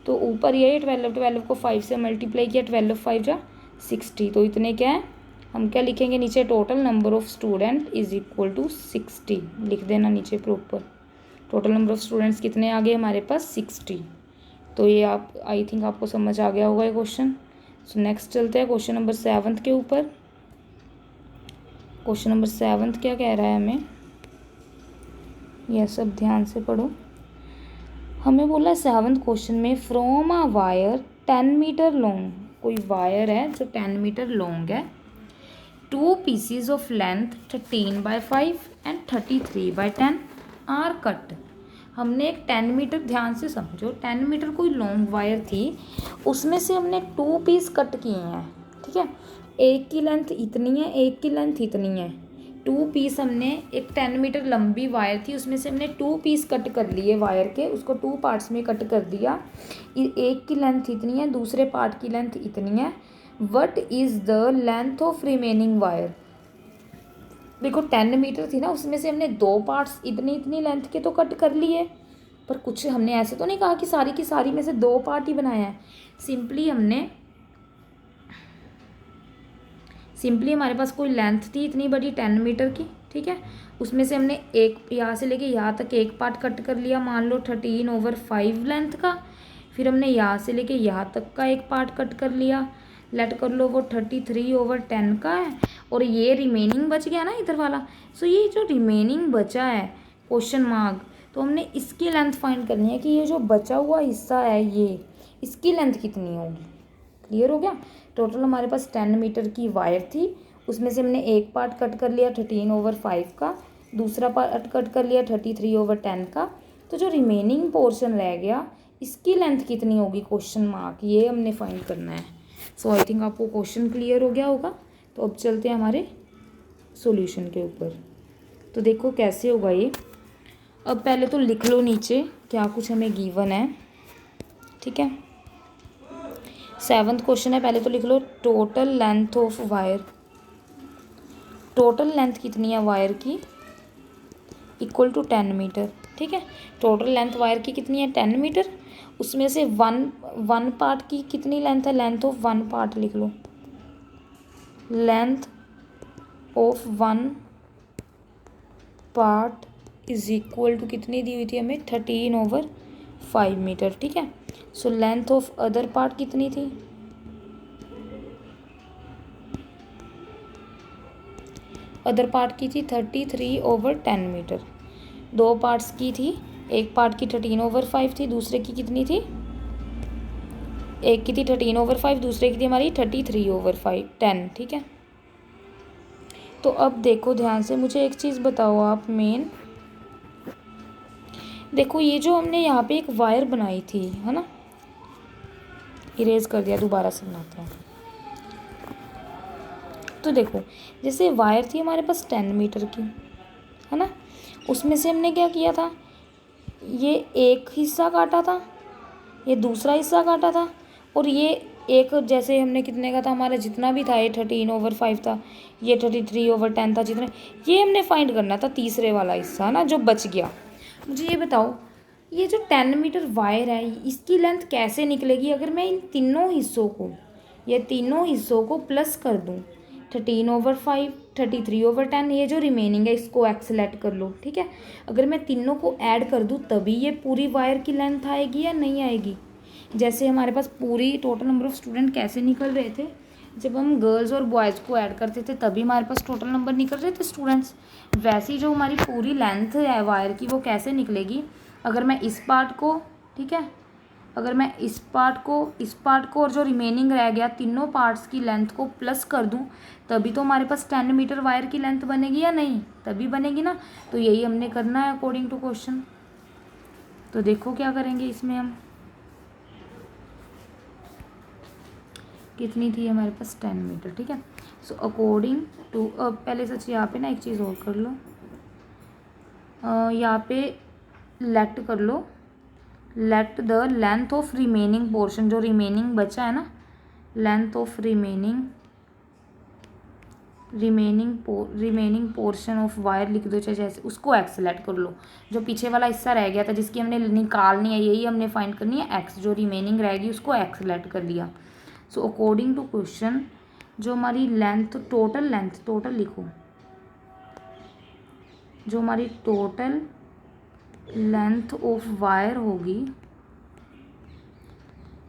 तो ऊपर ये 12 को 5 से मल्टीप्लाई किया, 12 5 जा 60। तो इतने क्या है, हम क्या लिखेंगे नीचे, total number of student is equal to 60 लिख देना नीचे proper. Total number of students कितने आ गए हमारे पास 60। तो ये आप आई थिंक आपको समझ आ गया होगा ये क्वेश्चन। सो नेक्स्ट चलते हैं क्वेश्चन नंबर 7 के ऊपर। क्वेश्चन नंबर 7 क्या कह रहा है हमें, यह सब ध्यान से पढ़ो। हमें बोला 7th क्वेश्चन में, from a wire 10 metre long, कोई वायर है जो 10 मीटर लॉन्ग है, 2 pieces of length 13/5 and 33/10 are cut. हमने एक 10 मीटर, ध्यान से समझो, 10 मीटर कोई लॉन्ग वायर थी, उसमें से हमने 2 पीस कट किए हैं। ठीक है, एक की लेंथ इतनी है, एक की लेंथ इतनी है, 2 पीस हमने, एक 10 मीटर लंबी वायर थी उसमें से हमने 2 पीस कट कर लिए वायर के, उसको 2 पार्ट्स में कट कर दिया। एक की लेंथ इतनी है, दूसरे पार्ट की लेंथ इतनी है। What is the length of remaining wire. देखो 10 मीटर थी ना, उसमें से हमने 2 पार्ट्स इतनी इतनी लेंथ के तो कट कर लिए, पर कुछ हमने ऐसे तो नहीं कहा कि सारी की सारी में से 2 पार्ट ही बनाया है। सिंपली हमारे पास कोई लेंथ थी इतनी बड़ी 10 मीटर की, ठीक है, उसमें से हमने एक यहाँ से लेके यहाँ तक एक पार्ट कट कर लिया, मान लो 13/5 लेंथ का। फिर हमने यहाँ से लेके यहाँ तक का एक पार्ट कट कर लिया, लेट कर लो वो 33/10 का है, और ये रिमेनिंग बच गया ना इधर वाला। सो ये जो रिमेनिंग बचा है क्वेश्चन मार्क, तो हमने इसकी लेंथ फाइंड करनी है कि ये जो बचा हुआ हिस्सा है ये, इसकी लेंथ कितनी होगी। क्लियर हो गया। टोटल हमारे पास 10 मीटर की वायर थी, उसमें से हमने एक पार्ट कट कर लिया 13/5 का, दूसरा पार्ट कट कर लिया 33/10 का, तो जो रिमेनिंग पोर्शन रह गया इसकी लेंथ कितनी होगी क्वेश्चन मार्क, ये हमने फाइंड करना है। सो आई थिंक आपको क्वेश्चन क्लियर हो गया होगा। तो अब चलते हैं हमारे सॉल्यूशन के ऊपर। तो देखो कैसे होगा ये। अब पहले तो लिख लो नीचे क्या कुछ हमें गिवन है, ठीक है। 7th क्वेश्चन है, पहले तो लिख लो total length of wire. Total length कितनी है वायर की, इक्वल टू 10 मीटर, ठीक है। टोटल लेंथ वायर की कितनी है 10 मीटर, उसमें से वन पार्ट की कितनी लेंथ है, लेंथ ऑफ वन पार्ट लिख लो। Length of one part is equal to कितनी दी हुई थी हमें 13/5 मीटर, ठीक है। So length of other part कितनी थी, अदर पार्ट की थी 33/10 मीटर। दो पार्ट्स की थी, एक पार्ट की 13/5 थी, दूसरे की कितनी थी, एक की थी 13/5, दूसरे की थी हमारी 33/10, ठीक है। तो अब देखो ध्यान से, मुझे एक चीज़ बताओ आप मेन, देखो ये जो हमने यहाँ पे एक वायर बनाई थी, है ना, इरेज कर दिया, दोबारा से बनाते हैं। तो देखो जैसे वायर थी हमारे पास 10 मीटर की, है ना, उसमें से हमने क्या किया था, ये एक हिस्सा काटा था, ये दूसरा हिस्सा काटा था, और ये एक जैसे हमने कितने का था हमारा जितना भी था, ये 13/5 था, ये 33/10 था, जितना ये हमने फाइंड करना था तीसरे वाला हिस्सा ना जो बच गया। मुझे ये बताओ ये जो 10 मीटर वायर है इसकी लेंथ कैसे निकलेगी अगर मैं इन तीनों हिस्सों को, ये तीनों हिस्सों को प्लस कर दूँ, 13/5, 33/10, ये जो रिमेनिंग है इसको एक्सलेट कर लो, ठीक है। अगर मैं तीनों को ऐड कर दूँ तभी ये पूरी वायर की लेंथ आएगी या नहीं आएगी। जैसे हमारे पास पूरी टोटल नंबर ऑफ़ स्टूडेंट कैसे निकल रहे थे, जब हम गर्ल्स और बॉयज़ को ऐड करते थे तभी हमारे पास टोटल नंबर निकल रहे थे स्टूडेंट्स। वैसे ही जो हमारी पूरी लेंथ है वायर की वो कैसे निकलेगी, अगर मैं इस पार्ट को, ठीक है, अगर मैं इस पार्ट को और जो रिमेनिंग रह गया तीनों पार्ट्स की लेंथ को प्लस कर दूं तभी तो हमारे पास 10 मीटर वायर की लेंथ बनेगी या नहीं, तभी बनेगी ना। तो यही हमने करना है अकॉर्डिंग टू क्वेश्चन। तो देखो क्या करेंगे इसमें हम, कितनी थी हमारे पास 10 मीटर, ठीक है। सो अकॉर्डिंग टू, पहले सच यहाँ पे ना एक चीज़ और कर लो, यहाँ पे लेट कर लो, let the length of remaining portion, जो रिमेनिंग बचा है ना, length of remaining portion of wire लिख दो, चाहे जैसे उसको एक्स सेलेक्ट कर लो। जो पीछे वाला हिस्सा रह गया था जिसकी हमने निकालनी है, यही हमने फाइंड करनी है एक्स, जो रिमेनिंग रहेगी उसको एक्स सेलेक्ट कर लिया। सो अकॉर्डिंग टू क्वेश्चन जो हमारी लेंथ, टोटल लिखो, जो हमारी टोटल लेंथ ऑफ वायर होगी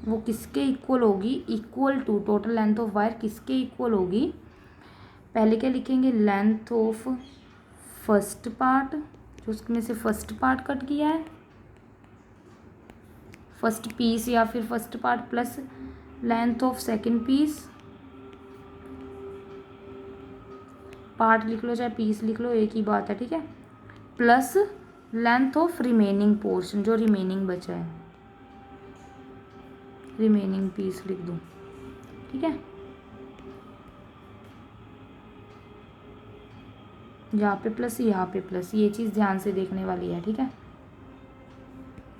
वो किसके इक्वल होगी, equal to, total length of wire किसके इक्वल होगी, पहले क्या लिखेंगे, लेंथ ऑफ फर्स्ट पार्ट, जो उसमें से फर्स्ट पार्ट कट किया है, फर्स्ट पीस या फिर first part, plus length of second piece, part लिख लो चाहे पीस लिख लो एक ही बात है, ठीक है, plus length of remaining portion, जो रिमेनिंग बचा है, रिमेनिंग पीस लिख दो, ठीक है। यहाँ पे प्लस, यहाँ पे प्लस, ये चीज़ ध्यान से देखने वाली है, ठीक है।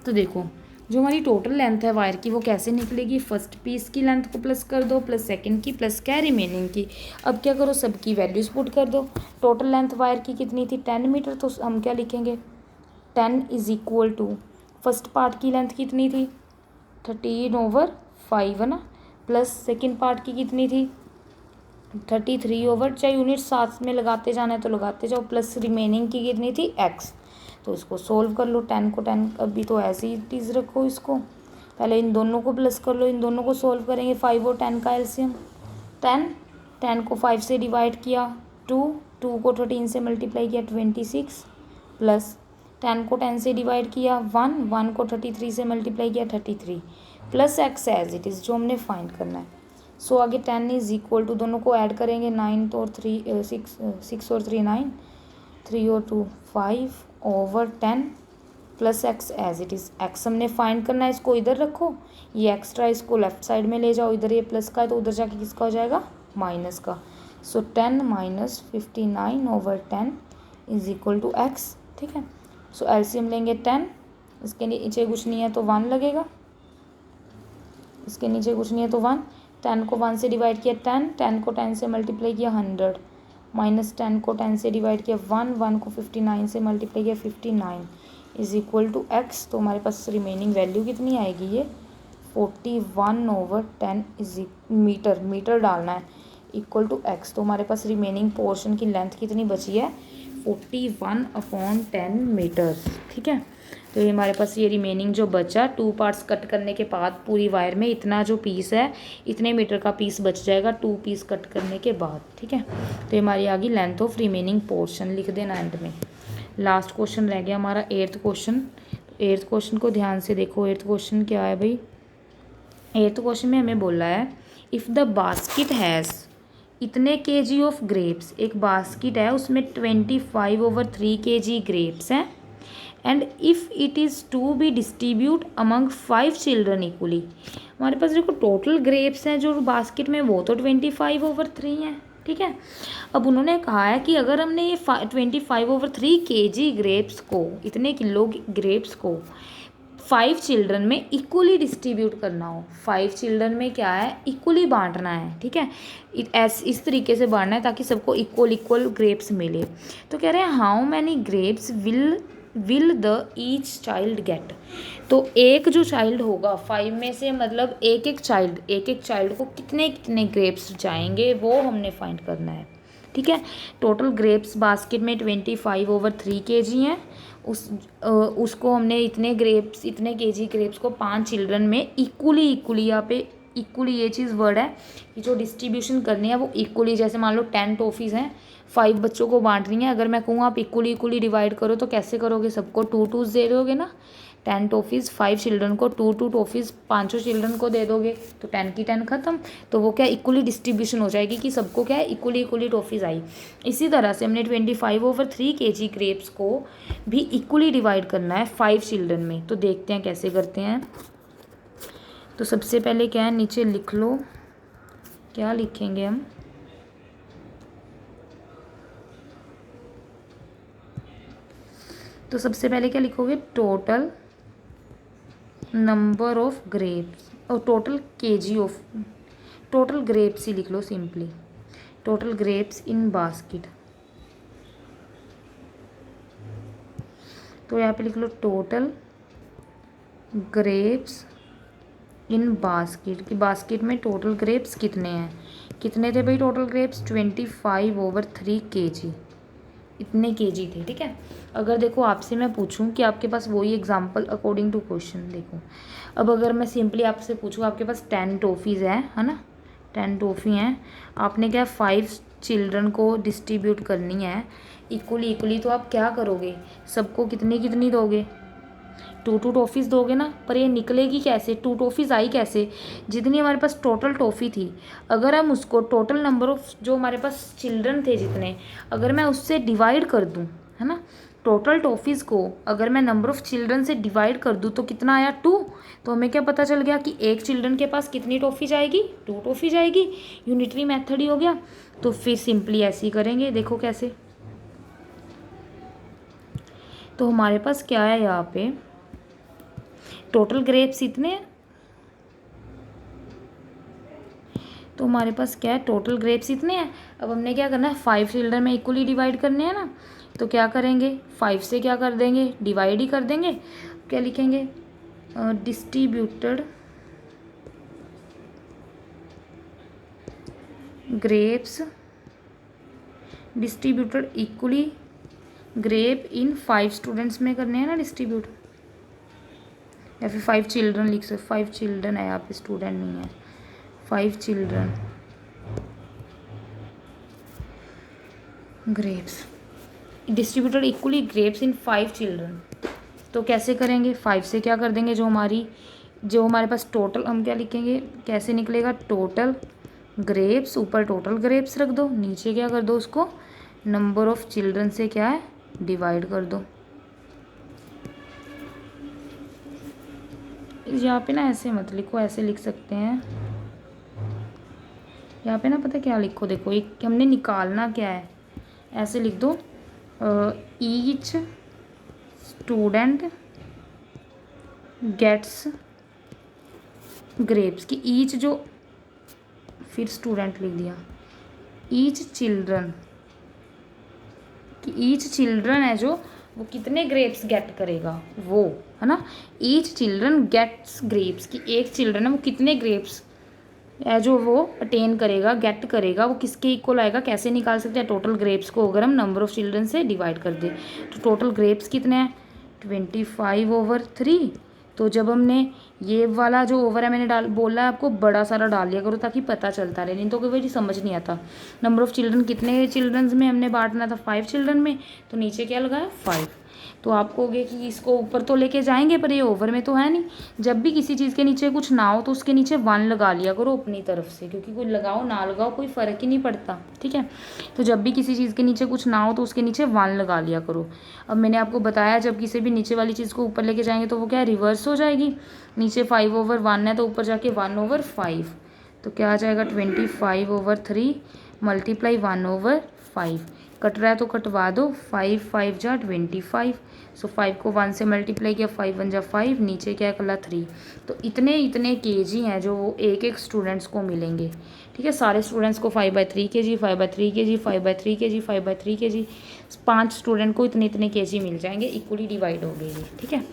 तो देखो जो हमारी टोटल लेंथ है वायर की वो कैसे निकलेगी, फर्स्ट पीस की लेंथ को प्लस कर दो, प्लस सेकंड की, प्लस क्या रिमेनिंग की। अब क्या करो, सबकी वैल्यूज पुट कर दो। टोटल लेंथ वायर की कितनी थी 10 मीटर, तो हम क्या लिखेंगे 10 is equal to, first part की लेंथ कितनी थी 13/5 है ना, प्लस सेकेंड पार्ट की कितनी थी 33 चाहे यूनिट साथ में लगाते जाना है तो लगाते जाओ, प्लस रिमेनिंग की कितनी थी एक्स। तो इसको सोल्व कर लो, 10 को 10 अभी तो ऐसे ही चीज़ रखो, इसको पहले इन दोनों को प्लस कर लो, इन दोनों को सोल्व करेंगे, 5 और 10 का एलसीएम 10 को 5 से डिवाइड किया 2 को 13 से मल्टीप्लाई किया 26, प्लस 10 को 10 से डिवाइड किया 1 को 33 से मल्टीप्लाई किया 33, plus x as it is जो हमने फाइंड करना है। सो आगे 10 इज इक्वल टू, दोनों को ऐड करेंगे 9 और 3 6 और 3 9, 3 और 2 5/10 plus x as it is. X हमने फाइंड करना है, इसको इधर रखो, ये एक्स्ट्रा इसको लेफ्ट साइड में ले जाओ, इधर ये प्लस का है तो उधर जाके किसका हो जाएगा माइनस का। सो 10 - 59/10 इज इक्वल टू एक्स, ठीक है। सो एलसीएम लेंगे 10, इसके नीचे कुछ नहीं है तो 1 लगेगा, इसके नीचे कुछ नहीं है तो 1, 10 को 1 से डिवाइड किया 10, 10 को 10 से मल्टीप्लाई किया 100, माइनस 10 को 10 से डिवाइड किया 1, 1 को 59 से मल्टीप्लाई किया 59 इज इक्वल टू x। तो हमारे पास रिमेनिंग वैल्यू कितनी आएगी, ये 41/10 इज मीटर, मीटर डालना है, इक्वल टू x। तो हमारे पास रिमेनिंग पोर्शन की लेंथ कितनी बची है, 41/10 मीटर्स। ठीक है, तो ये हमारे पास ये रिमेनिंग जो बचा 2 पार्ट्स कट करने के बाद पूरी वायर में इतना जो पीस है, इतने मीटर का पीस बच जाएगा 2 पीस कट करने के बाद। ठीक है, तो ये हमारी आ गई लेंथ ऑफ रिमेनिंग पोर्शन, लिख देना एंड में। लास्ट क्वेश्चन रह गया हमारा 8th क्वेश्चन। 8th क्वेश्चन को ध्यान से देखो। 8th क्वेश्चन क्या है भाई, 8th क्वेश्चन में हमें बोला है इफ़ द बास्केट हैज़ इतने kg ऑफ ग्रेप्स, एक बास्केट है उसमें 25/3 kg ग्रेप्स हैं, and if it is to be distribute among 5 children equally. हमारे पास देखो टोटल ग्रेप्स हैं जो बास्केट में वो तो 25/3 हैं। ठीक है, अब उन्होंने कहा है कि अगर हमने ये 25/3 kg ग्रेप्स को, इतने किलो ग्रेप्स को 5 चिल्ड्रन में इक्वली डिस्ट्रीब्यूट करना हो, 5 चिल्ड्रन में क्या है, इक्वली बांटना है। ठीक है, इस तरीके से बांटना है ताकि सबको इक्वल ग्रेप्स मिले। तो कह रहे हैं how many grapes will the each child gate. तो एक जो चाइल्ड होगा 5 में से, मतलब एक एक चाइल्ड को कितने कितने ग्रेप्स जाएंगे वो हमने फाइंड करना है। ठीक है, टोटल ग्रेप्स बास्केट में 25/3 kg हैं, उसको हमने इतने kg ग्रेप्स को 5 चिल्ड्रन में इक्वली, यहाँ पे इक्वली ये चीज़ वर्ड है कि जो डिस्ट्रीब्यूशन करनी है वो इक्वली, जैसे मान लो 10 टॉफ़ीज़ हैं, 5 बच्चों को बांट रही हैं, अगर मैं कहूँ आप इक्वली डिवाइड करो तो कैसे करोगे, सबको 2 दे दोगे ना। 10 टॉफ़ीज़ 5 चिल्ड्रन को 2 टॉफ़ीज़ 5 चिल्ड्रन को दे दोगे तो 10 की 10 ख़त्म। तो वो क्या इक्वली डिस्ट्रीब्यूशन हो जाएगी कि सबको क्या है इक्वली टॉफ़ीज़ आई। इसी तरह से हमने 25/3 kg ग्रेप्स को भी इक्वली डिवाइड करना है 5 चिल्ड्रन में। तो देखते हैं कैसे करते हैं। तो सबसे पहले क्या है, नीचे लिख लो, क्या लिखेंगे हम, तो सबसे पहले क्या लिखोगे, टोटल नंबर ऑफ ग्रेप्स और total kg of, total grapes ही लिख लो simply, total grapes in basket. तो यहाँ पे लिख लो टोटल ग्रेप्स इन बास्केट, कि बास्केट में टोटल ग्रेप्स कितने हैं, कितने थे भाई टोटल ग्रेप्स, 25/3 kg, इतने kg थे। ठीक है, अगर देखो आपसे मैं पूछूं कि आपके पास वही एग्जांपल अकॉर्डिंग टू क्वेश्चन, देखो अब अगर मैं सिंपली आपसे पूछूं आपके पास 10 टॉफ़ीज़ है ना, 10 टॉफ़ी हैं, आपने क्या 5 चिल्ड्रन को डिस्ट्रीब्यूट करनी है इक्वली, तो आप क्या करोगे, सबको कितनी दोगे, 2 टॉफ़ीज़ दोगे ना। पर ये निकलेगी कैसे, 2 टॉफ़ीज़ आई कैसे, जितनी हमारे पास टोटल टॉफ़ी थी, अगर हम उसको टोटल नंबर ऑफ जो हमारे पास चिल्ड्रन थे जितने, अगर मैं उससे डिवाइड कर दूं, है ना, टोटल टॉफ़ीज़ को अगर मैं नंबर ऑफ़ चिल्ड्रन से डिवाइड कर दूं तो कितना आया 2। तो हमें क्या पता चल गया कि एक चिल्ड्रन के पास कितनी टॉफ़ी जाएगी, 2 टॉफ़ी जाएगी। यूनिटरी मेथड ही हो गया। तो फिर सिंपली ऐसे ही करेंगे, देखो कैसे। तो हमारे पास क्या है, यहाँ पे टोटल ग्रेप्स इतने हैं, तो हमारे पास क्या है, टोटल ग्रेप्स इतने हैं। अब हमने क्या करना है, 5 चिल्ड्रन में इक्वली डिवाइड करने हैं ना, तो क्या करेंगे, 5 से क्या कर देंगे, डिवाइड ही कर देंगे। क्या लिखेंगे, distributed grapes, distributed equally grape in 5 students में करने हैं ना डिस्ट्रीब्यूट, या फिर 5 चिल्ड्रन लिख सकते, 5 चिल्ड्रन है यहाँ पे, स्टूडेंट नहीं है, 5 children grapes distributed equally grapes in 5 children. तो कैसे करेंगे, 5 से क्या कर देंगे, जो हमारे पास टोटल, हम क्या लिखेंगे, कैसे निकलेगा, टोटल ग्रेप्स, ऊपर टोटल ग्रेप्स रख दो, नीचे क्या कर दो, उसको नंबर ऑफ चिल्ड्रन से क्या है डिवाइड कर दो। यहाँ पे ना ऐसे मत लिखो, ऐसे लिख सकते हैं, यहाँ पे ना पता क्या लिखो, देखो एक हमने निकालना क्या है, ऐसे लिख दो, ईच स्टूडेंट गेट्स ग्रेप्स की ईच जो, फिर स्टूडेंट लिख दिया, ईच चिल्ड्रन कि ईच चिल्ड्रन है जो वो कितने ग्रेप्स गेट करेगा, वो है ना, ईच चिल्ड्रन गेट्स ग्रेप्स कि एक चिल्ड्रन है वो कितने ग्रेप्स है जो वो अटेन करेगा, गेट करेगा, वो किसके इक्वल आएगा, कैसे निकाल सकते हैं टोटल ग्रेप्स को अगर हम नंबर ऑफ चिल्ड्रन से डिवाइड कर दें। तो टोटल ग्रेप्स कितने हैं 25/3। तो जब हमने ये वाला जो ओवर है मैंने बोला है आपको बड़ा सारा डाल लिया करो ताकि पता चलता रहे, नहीं तो कई बार समझ नहीं आता। नंबर ऑफ चिल्ड्रन कितने चिल्ड्रंस में हमने बांटना था 5 चिल्ड्रन में, तो नीचे क्या लगाया 5। तो आप कहोगे कि इसको ऊपर तो लेके जाएंगे पर ये ओवर में तो है नहीं। जब भी किसी चीज़ के नीचे कुछ ना हो तो उसके नीचे 1 लगा लिया करो अपनी तरफ से, क्योंकि कोई लगाओ ना लगाओ कोई फ़र्क ही नहीं पड़ता, ठीक है। तो जब भी किसी चीज़ के नीचे कुछ ना हो तो उसके नीचे 1 लगा लिया करो। अब मैंने आपको बताया जब किसी भी नीचे वाली चीज़ को ऊपर लेके जाएंगे तो वो क्या रिवर्स हो जाएगी, नीचे 5/1 है तो ऊपर जाके 1/5, तो क्या आ जाएगा 25/3 मल्टीप्लाई 1/5। कट रहा है तो कटवा दो, 5 5 जा 25। सो 5 को 1 से मल्टीप्लाई किया, 5 1 जा 5, नीचे क्या कला 3। तो इतने इतने केजी हैं जो वो एक एक स्टूडेंट्स को मिलेंगे, ठीक है। सारे स्टूडेंट्स को 5/3 kg 5/3 kg 5/3 kg 5/3 kg, 5 student को इतने इतने केजी मिल जाएंगे, इक्वली डिवाइड हो गई, ठीक है।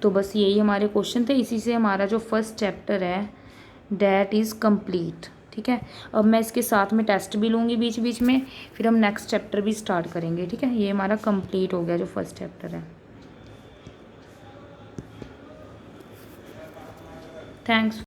तो बस यही हमारे क्वेश्चन थे, इसी से हमारा जो फर्स्ट चैप्टर है डैट इज़ कंप्लीट, ठीक है। अब मैं इसके साथ में टेस्ट भी लूँगी बीच बीच में, फिर हम नेक्स्ट चैप्टर भी स्टार्ट करेंगे, ठीक है। ये हमारा कंप्लीट हो गया जो फर्स्ट चैप्टर है। थैंक्स।